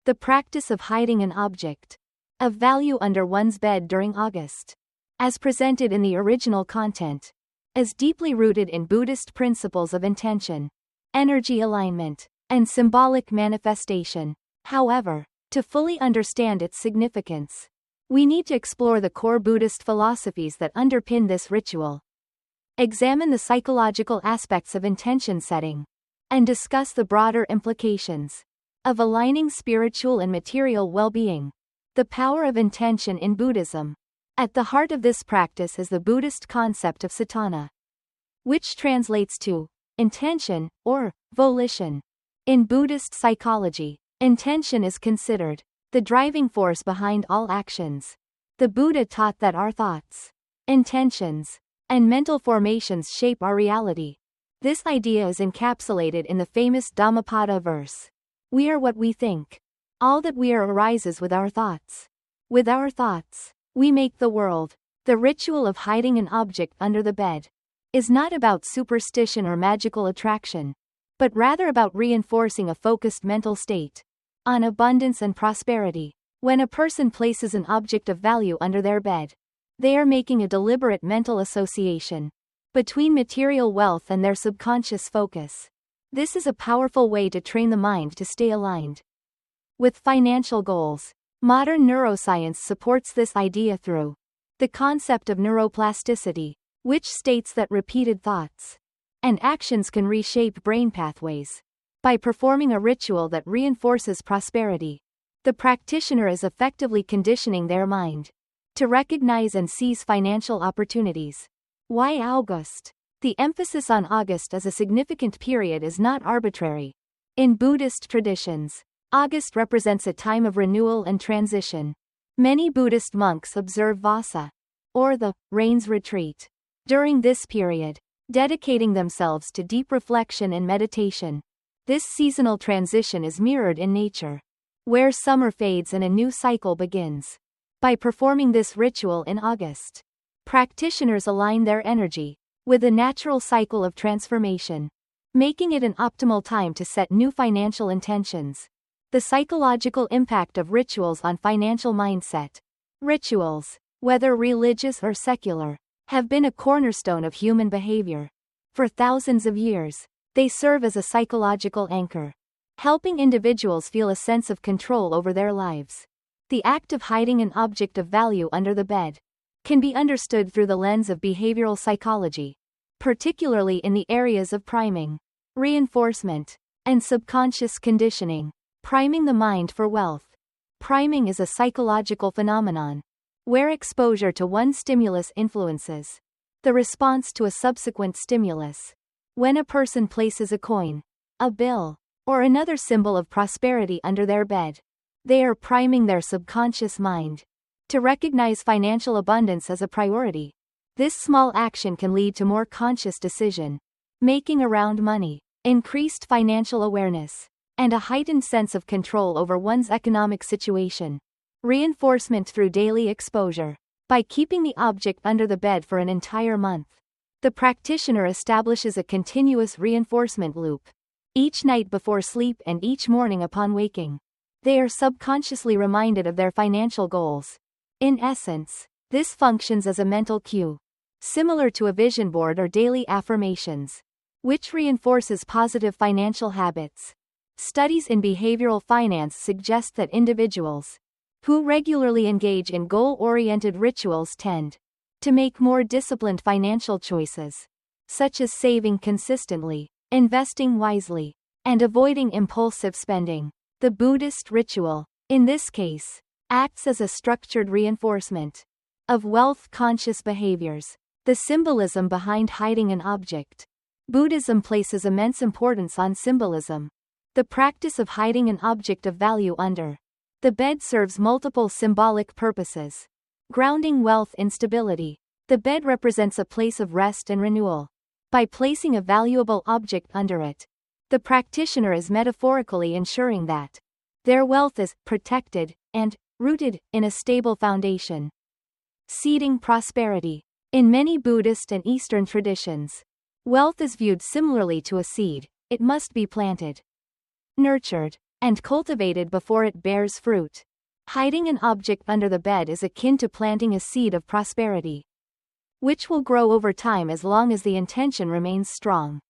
the practice of hiding an object of value under one's bed during August, as presented in the original content, is deeply rooted in Buddhist principles of intention, energy alignment, and symbolic manifestation. However, to fully understand its significance, we need to explore the core Buddhist philosophies that underpin this ritual, examine the psychological aspects of intention setting, and discuss the broader implications of aligning spiritual and material well-being. The power of intention in Buddhism. At the heart of this practice is the Buddhist concept of Cetanā, which translates to intention or volition. In Buddhist psychology, intention is considered the driving force behind all actions. The Buddha taught that our thoughts, intentions, and mental formations shape our reality. This idea is encapsulated in the famous Dhammapada verse, "We are what we think. All that we are arises with our thoughts. With our thoughts, we make the world." The ritual of hiding an object under the bed is not about superstition or magical attraction, but rather about reinforcing a focused mental state on abundance and prosperity. When a person places an object of value under their bed, they are making a deliberate mental association between material wealth and their subconscious focus. This is a powerful way to train the mind to stay aligned with financial goals. Modern neuroscience supports this idea through the concept of neuroplasticity, which states that repeated thoughts and actions can reshape brain pathways. By performing a ritual that reinforces prosperity, the practitioner is effectively conditioning their mind to recognize and seize financial opportunities. Why August? The emphasis on August as a significant period is not arbitrary. In Buddhist traditions, August represents a time of renewal and transition. Many Buddhist monks observe Vasa, or the rains retreat, during this period, dedicating themselves to deep reflection and meditation. This seasonal transition is mirrored in nature, where summer fades and a new cycle begins. By performing this ritual in August, practitioners align their energy with the natural cycle of transformation, making it an optimal time to set new financial intentions. The psychological impact of rituals on financial mindset. Rituals, whether religious or secular, have been a cornerstone of human behavior. For thousands of years, they serve as a psychological anchor, helping individuals feel a sense of control over their lives. The act of hiding an object of value under the bed can be understood through the lens of behavioral psychology, particularly in the areas of priming, reinforcement, and subconscious conditioning. Priming the mind for wealth. Priming is a psychological phenomenon where exposure to one stimulus influences the response to a subsequent stimulus. When a person places a coin, a bill, or another symbol of prosperity under their bed, they are priming their subconscious mind to recognize financial abundance as a priority. This small action can lead to more conscious decision making around money, increased financial awareness, and a heightened sense of control over one's economic situation. Reinforcement through daily exposure. By keeping the object under the bed for an entire month, the practitioner establishes a continuous reinforcement loop. Each night before sleep and each morning upon waking, they are subconsciously reminded of their financial goals. In essence, this functions as a mental cue, similar to a vision board or daily affirmations, which reinforces positive financial habits. Studies in behavioral finance suggest that individuals who regularly engage in goal-oriented rituals tend to make more disciplined financial choices, such as saving consistently, investing wisely, and avoiding impulsive spending. The Buddhist ritual, in this case, acts as a structured reinforcement of wealth-conscious behaviors. The symbolism behind hiding an object. Buddhism places immense importance on symbolism. The practice of hiding an object of value under the bed serves multiple symbolic purposes. Grounding wealth in stability. The bed represents a place of rest and renewal. By placing a valuable object under it, the practitioner is metaphorically ensuring that their wealth is protected and rooted in a stable foundation. Seeding prosperity. In many Buddhist and Eastern traditions, wealth is viewed similarly to a seed. It must be planted, nurtured, and cultivated before it bears fruit. Hiding an object under the bed is akin to planting a seed of prosperity, which will grow over time as long as the intention remains strong.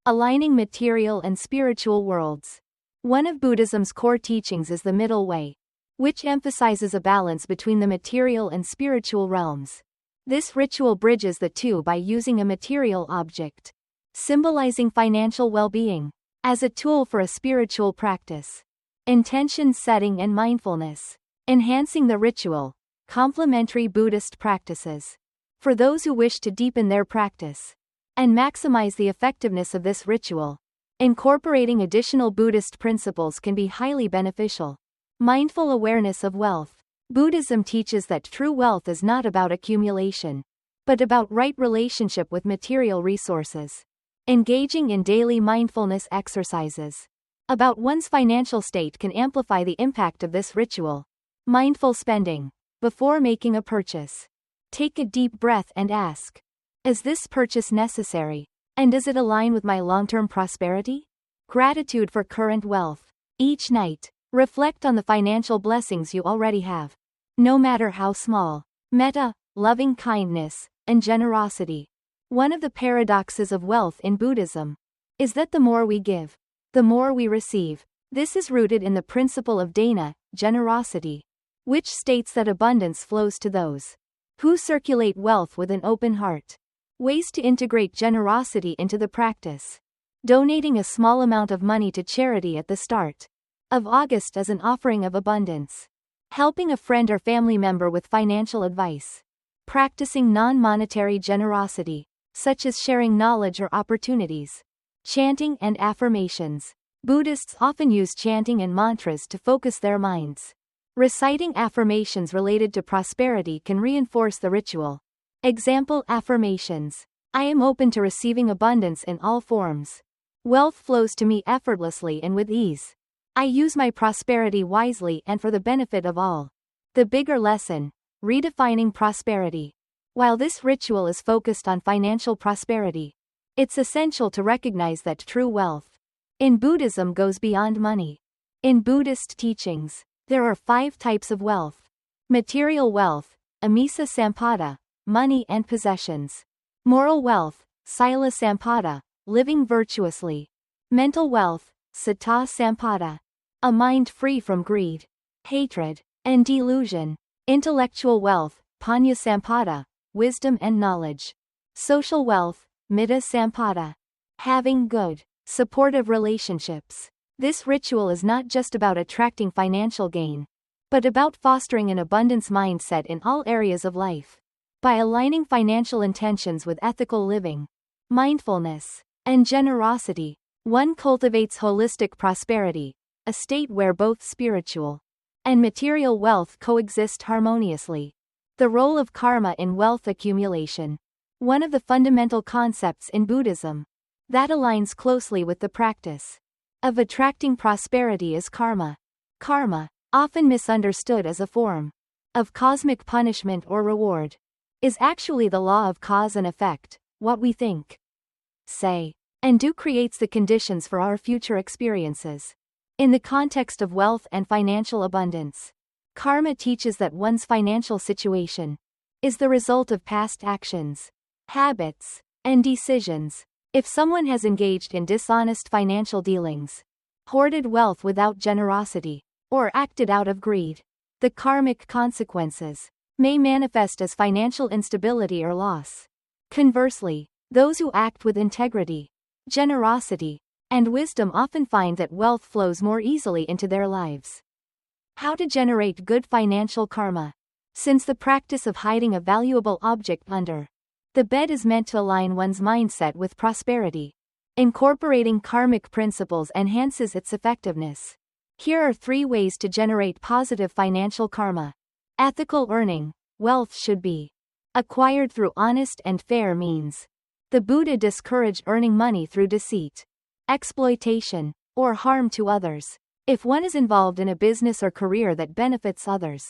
Aligning material and spiritual worlds. One of Buddhism's core teachings is the middle way, which emphasizes a balance between the material and spiritual realms. This ritual bridges the two by using a material object, symbolizing financial well-being, as a tool for a spiritual practice. Intention setting and mindfulness. Enhancing the ritual. Complementary Buddhist practices. For those who wish to deepen their practice and maximize the effectiveness of this ritual, incorporating additional Buddhist principles can be highly beneficial. Mindful awareness of wealth. Buddhism teaches that true wealth is not about accumulation, but about right relationship with material resources. Engaging in daily mindfulness exercises about one's financial state can amplify the impact of this ritual. Mindful spending. Before making a purchase, take a deep breath and ask, is this purchase necessary? And does it align with my long-term prosperity? Gratitude for current wealth. Each night, reflect on the financial blessings you already have, no matter how small. Metta, loving kindness, and generosity. One of the paradoxes of wealth in Buddhism is that the more we give, the more we receive. This is rooted in the principle of dana, generosity, which states that abundance flows to those who circulate wealth with an open heart. Ways to integrate generosity into the practice. Donating a small amount of money to charity at the start of August as an offering of abundance. Helping a friend or family member with financial advice. Practicing non-monetary generosity, such as sharing knowledge or opportunities. Chanting and affirmations. Buddhists often use chanting and mantras to focus their minds. Reciting affirmations related to prosperity can reinforce the ritual. Example affirmations. I am open to receiving abundance in all forms. Wealth flows to me effortlessly and with ease. I use my prosperity wisely and for the benefit of all. The bigger lesson. Redefining prosperity. While this ritual is focused on financial prosperity, it's essential to recognize that true wealth in Buddhism goes beyond money. In Buddhist teachings, there are 5 types of wealth. Material wealth, amisa sampada, money and possessions. Moral wealth, sila sampada, living virtuously. Mental wealth, citta sampada, a mind free from greed, hatred, and delusion. Intellectual wealth, panya sampada, wisdom and knowledge. Social wealth, mitta sampada, having good, supportive relationships. This ritual is not just about attracting financial gain, but about fostering an abundance mindset in all areas of life. By aligning financial intentions with ethical living, mindfulness, and generosity, one cultivates holistic prosperity, a state where both spiritual and material wealth coexist harmoniously. The role of karma in wealth accumulation. One of the fundamental concepts in Buddhism that aligns closely with the practice of attracting prosperity is karma. Karma, often misunderstood as a form of cosmic punishment or reward, is actually the law of cause and effect. What we think, say, and do creates the conditions for our future experiences. In the context of wealth and financial abundance, karma teaches that one's financial situation is the result of past actions, habits, and decisions. If someone has engaged in dishonest financial dealings, hoarded wealth without generosity, or acted out of greed, the karmic consequences may manifest as financial instability or loss. Conversely, those who act with integrity, generosity, and wisdom often find that wealth flows more easily into their lives. How to generate good financial karma. Since the practice of hiding a valuable object under the bed is meant to align one's mindset with prosperity, incorporating karmic principles enhances its effectiveness. Here are 3 ways to generate positive financial karma. Ethical earning. Wealth should be acquired through honest and fair means. The Buddha discouraged earning money through deceit, exploitation, or harm to others. If one is involved in a business or career that benefits others,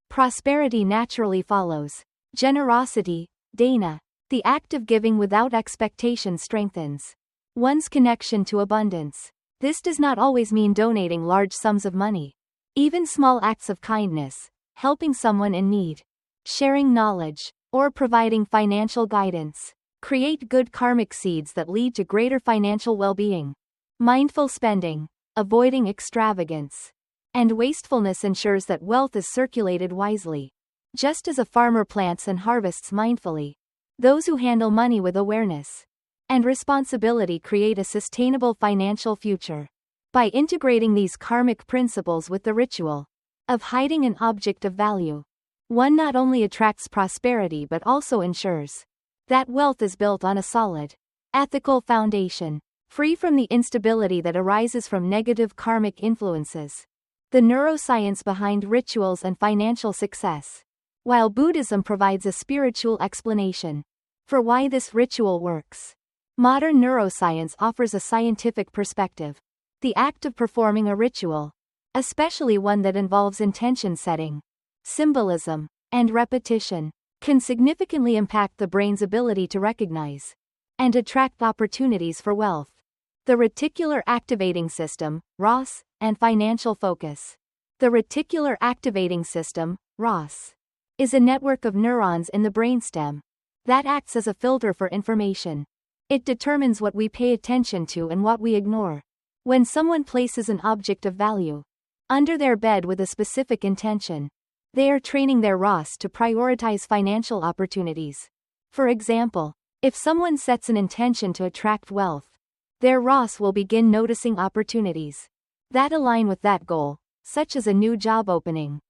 prosperity naturally follows. Generosity, dana. The act of giving without expectation strengthens one's connection to abundance. This does not always mean donating large sums of money. Even small acts of kindness, helping someone in need, sharing knowledge, or providing financial guidance, create good karmic seeds that lead to greater financial well-being. Mindful spending, avoiding extravagance and wastefulness ensures that wealth is circulated wisely. Just as a farmer plants and harvests mindfully, those who handle money with awareness and responsibility create a sustainable financial future. By integrating these karmic principles with the ritual of hiding an object of value, one not only attracts prosperity but also ensures that wealth is built on a solid, ethical foundation, free from the instability that arises from negative karmic influences. The neuroscience behind rituals and financial success. While Buddhism provides a spiritual explanation for why this ritual works, modern neuroscience offers a scientific perspective. The act of performing a ritual, especially one that involves intention setting, symbolism, and repetition, can significantly impact the brain's ability to recognize and attract opportunities for wealth. The reticular activating system, ROS, and financial focus. The reticular activating system, ROS, is a network of neurons in the brainstem that acts as a filter for information. It determines what we pay attention to and what we ignore. When someone places an object of value under their bed with a specific intention, they are training their ROS to prioritize financial opportunities. For example, if someone sets an intention to attract wealth, their ROS will begin noticing opportunities that align with that goal, such as a new job opening,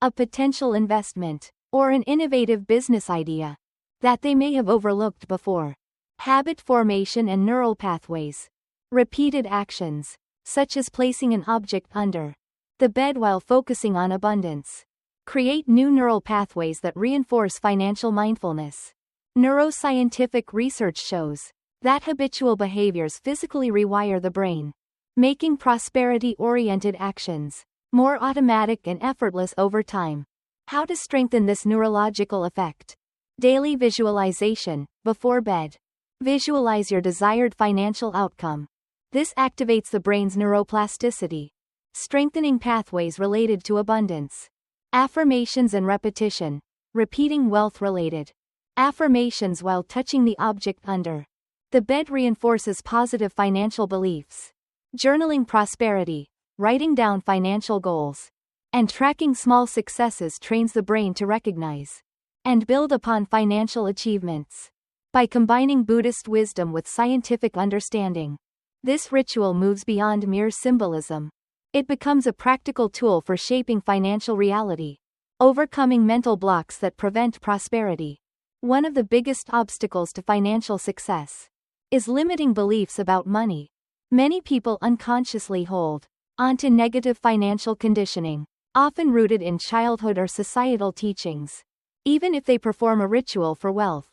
a potential investment, or an innovative business idea that they may have overlooked before. Habit formation and neural pathways. Repeated actions, such as placing an object under the bed while focusing on abundance, create new neural pathways that reinforce financial mindfulness. Neuroscientific research shows that habitual behaviors physically rewire the brain, making prosperity-oriented actions more automatic and effortless over time. How to strengthen this neurological effect? Daily visualization, before bed. Visualize your desired financial outcome. This activates the brain's neuroplasticity, strengthening pathways related to abundance. Affirmations and repetition. Repeating wealth-related affirmations while touching the object under the bed reinforces positive financial beliefs. Journaling prosperity, writing down financial goals, and tracking small successes trains the brain to recognize and build upon financial achievements. By combining Buddhist wisdom with scientific understanding, this ritual moves beyond mere symbolism. It becomes a practical tool for shaping financial reality, overcoming mental blocks that prevent prosperity. One of the biggest obstacles to financial success is limiting beliefs about money. Many people unconsciously hold onto negative financial conditioning, often rooted in childhood or societal teachings. Even if they perform a ritual for wealth,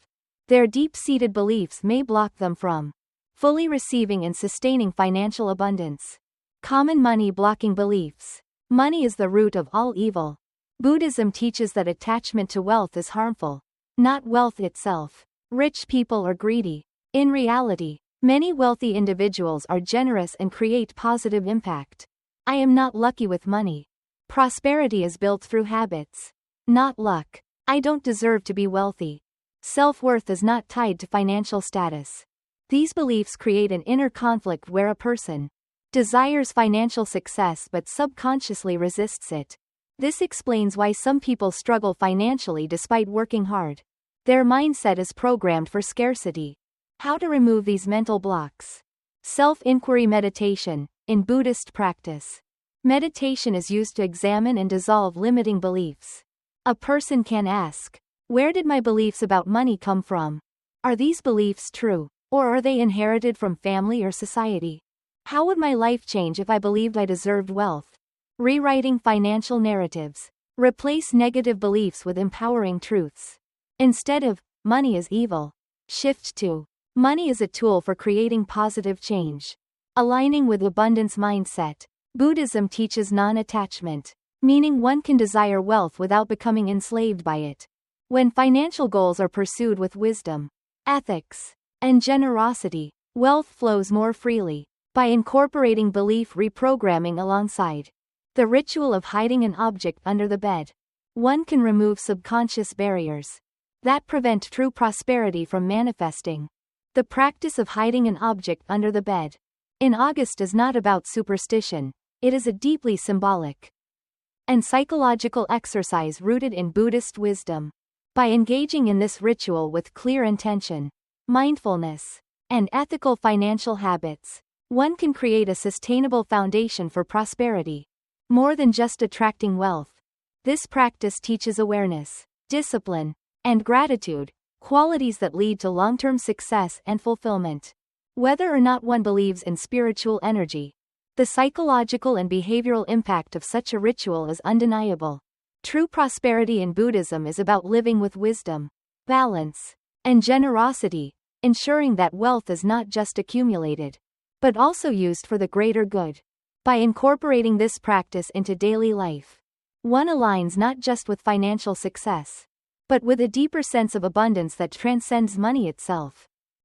their deep-seated beliefs may block them from fully receiving and sustaining financial abundance. Common money-blocking beliefs. Money is the root of all evil. Buddhism teaches that attachment to wealth is harmful, not wealth itself. Rich people are greedy. In reality, many wealthy individuals are generous and create positive impact. I am not lucky with money. Prosperity is built through habits, not luck. I don't deserve to be wealthy. Self-worth is not tied to financial status. These beliefs create an inner conflict where a person desires financial success but subconsciously resists it. This explains why some people struggle financially despite working hard. Their mindset is programmed for scarcity. How to remove these mental blocks? Self-inquiry meditation. In Buddhist practice, meditation is used to examine and dissolve limiting beliefs. A person can ask, where did my beliefs about money come from? Are these beliefs true, or are they inherited from family or society? How would my life change if I believed I deserved wealth? Rewriting financial narratives. Replace negative beliefs with empowering truths. Instead of, money is evil, shift to, money is a tool for creating positive change. Aligning with abundance mindset. Buddhism teaches non-attachment, meaning one can desire wealth without becoming enslaved by it. When financial goals are pursued with wisdom, ethics, and generosity, wealth flows more freely. by incorporating belief reprogramming alongside the ritual of hiding an object under the bed. One can remove subconscious barriers that prevent true prosperity from manifesting. The practice of hiding an object under the bed in August is not about superstition, it is a deeply symbolic and psychological exercise rooted in Buddhist wisdom. By engaging in this ritual with clear intention, mindfulness, and ethical financial habits, one can create a sustainable foundation for prosperity. More than just attracting wealth, this practice teaches awareness, discipline, and gratitude, qualities that lead to long-term success and fulfillment. Whether or not one believes in spiritual energy, the psychological and behavioral impact of such a ritual is undeniable. True prosperity in Buddhism is about living with wisdom, balance, and generosity, ensuring that wealth is not just accumulated, but also used for the greater good. By incorporating this practice into daily life, one aligns not just with financial success, but with a deeper sense of abundance that transcends money itself.